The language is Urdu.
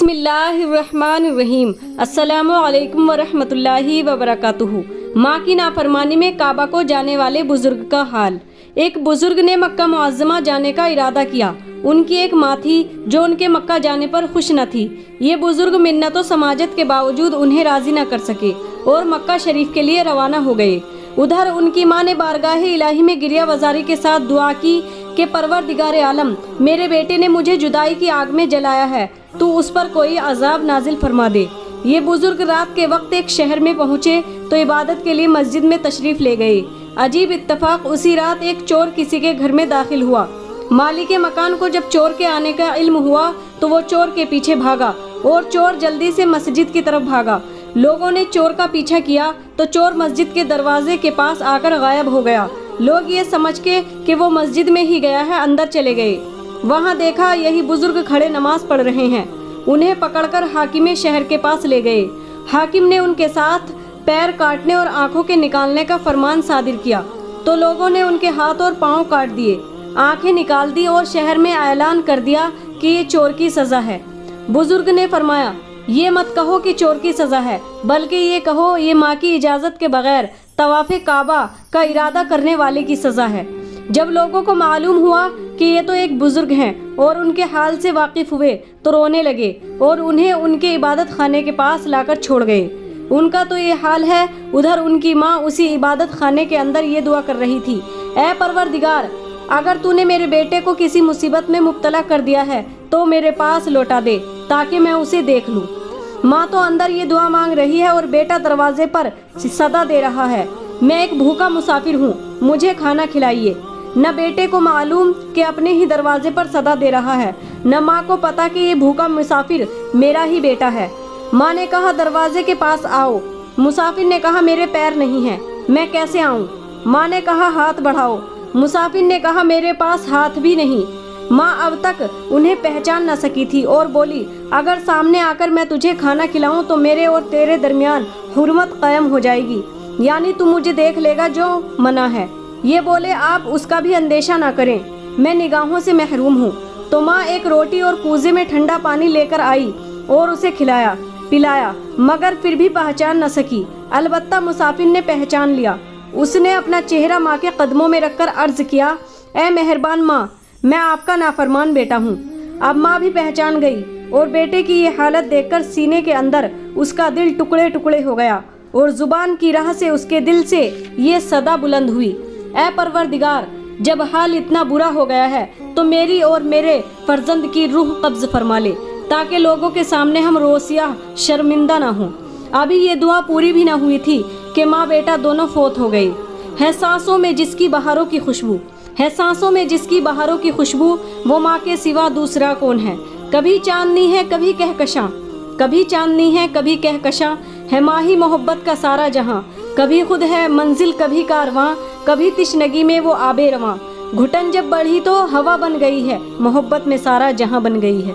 بسم اللہ الرحمن الرحیم۔ السلام علیکم ورحمۃ وبرکاتہ۔ ماں کی نافرمانی میں کعبہ کو جانے والے بزرگ کا حال۔ ایک بزرگ نے مکہ معظمہ جانے کا ارادہ کیا۔ ان کی ایک ماں تھی جو ان کے مکہ جانے پر خوش نہ تھی۔ یہ بزرگ منت و سماجت کے باوجود انہیں راضی نہ کر سکے اور مکہ شریف کے لیے روانہ ہو گئے۔ ادھر ان کی ماں نے بارگاہ الہی میں گریہ وزاری کے ساتھ دعا کی کہ پروردگار عالم، میرے بیٹے نے مجھے جدائی کی آگ میں جلایا ہے، تو اس پر کوئی عذاب نازل فرما دے۔ یہ بزرگ رات کے وقت ایک شہر میں پہنچے تو عبادت کے لیے مسجد میں تشریف لے گئے۔ عجیب اتفاق، اسی رات ایک چور کسی کے گھر میں داخل ہوا۔ مالک مکان کو جب چور کے آنے کا علم ہوا تو وہ چور کے پیچھے بھاگا اور چور جلدی سے مسجد کی طرف بھاگا۔ لوگوں نے چور کا پیچھا کیا تو چور مسجد کے دروازے کے پاس آ کر غائب ہو گیا۔ لوگ یہ سمجھ کے کہ وہ مسجد میں ہی گیا ہے اندر چلے گئے۔ وہاں دیکھا یہی بزرگ کھڑے نماز پڑھ رہے ہیں۔ انہیں پکڑ کر حاکم شہر کے پاس لے گئے۔ حاکم نے ان کے ساتھ پیر کاٹنے اور آنکھوں کے نکالنے کا فرمان صادر کیا تو لوگوں نے ان کے ہاتھ اور پاؤں کاٹ دیے، آنکھیں نکال دی اور شہر میں اعلان کر دیا کہ یہ چور کی سزا ہے۔ بزرگ نے فرمایا، یہ مت کہو کہ چور کی سزا ہے، بلکہ یہ کہو یہ ماں کی اجازت کے بغیر طواف کعبہ کا ارادہ کرنے والے کی سزا ہے۔ جب لوگوں کو معلوم ہوا کہ یہ تو ایک بزرگ ہیں اور ان کے حال سے واقف ہوئے تو رونے لگے اور انہیں ان کے عبادت خانے کے پاس لا کر چھوڑ گئے۔ ان کا تو یہ حال ہے، ادھر ان کی ماں اسی عبادت خانے کے اندر یہ دعا کر رہی تھی، اے پروردگار، اگر تو نے میرے بیٹے کو کسی مصیبت میں مبتلا کر دیا ہے تو میرے پاس لوٹا دے تاکہ میں اسے دیکھ لوں۔ ماں تو اندر یہ دعا مانگ رہی ہے اور بیٹا دروازے پر صدا دے رہا ہے، میں ایک بھوکا مسافر ہوں، مجھے کھانا کھلائیے۔ نہ بیٹے کو معلوم کہ اپنے ہی دروازے پر صدا دے رہا ہے، نہ ماں کو پتا کہ یہ بھوکا مسافر میرا ہی بیٹا ہے۔ ماں نے کہا دروازے کے پاس آؤ۔ مسافر نے کہا میرے پیر نہیں ہیں، میں کیسے آؤں؟ ماں نے کہا ہاتھ بڑھاؤ۔ مسافر نے کہا میرے پاس ہاتھ بھی نہیں۔ ماں اب تک انہیں پہچان نہ سکی تھی اور بولی، اگر سامنے آ کر میں تجھے کھانا کھلاؤں تو میرے اور تیرے درمیان حرمت قائم ہو جائے گی، یعنی تو مجھے دیکھ لے گا جو منع ہے۔ یہ بولے آپ اس کا بھی اندیشہ نہ کریں، میں نگاہوں سے محروم ہوں۔ تو ماں ایک روٹی اور کوزے میں ٹھنڈا پانی لے کر آئی اور اسے کھلایا پلایا، مگر پھر بھی پہچان نہ سکی۔ البتہ مسافر نے پہچان لیا۔ اس نے اپنا چہرہ ماں کے قدموں میں رکھ کر عرض کیا، اے مہربان ماں، میں آپ کا نافرمان بیٹا ہوں۔ اب ماں بھی پہچان گئی اور بیٹے کی یہ حالت دیکھ کر سینے کے اندر اس کا دل ٹکڑے ٹکڑے ہو گیا اور زبان کی راہ سے اس کے دل سے یہ صدا بلند ہوئی، اے پروردگار، جب حال اتنا برا ہو گیا ہے تو میری اور میرے فرزند کی روح قبض فرما لے تاکہ لوگوں کے سامنے ہم روسیہ شرمندہ نہ ہوں۔ ابھی یہ دعا پوری بھی نہ ہوئی تھی کہ ماں بیٹا دونوں فوت ہو گئے۔ ہے سانسوں میں جس کی بہاروں کی خوشبو، ہے سانسوں میں جس کی بہاروں کی خوشبو، وہ ماں کے سوا دوسرا کون ہے؟ کبھی چاندنی ہے کبھی کہکشاں، کبھی چاندنی ہے کبھی کہکشاں، ہے ماہی محبت کا سارا جہاں، کبھی خود ہے منزل کبھی کارواں، کبھی تشنگی میں وہ آبے رواں، گھٹن جب بڑھی تو ہوا بن گئی ہے، محبت میں سارا جہاں بن گئی ہے۔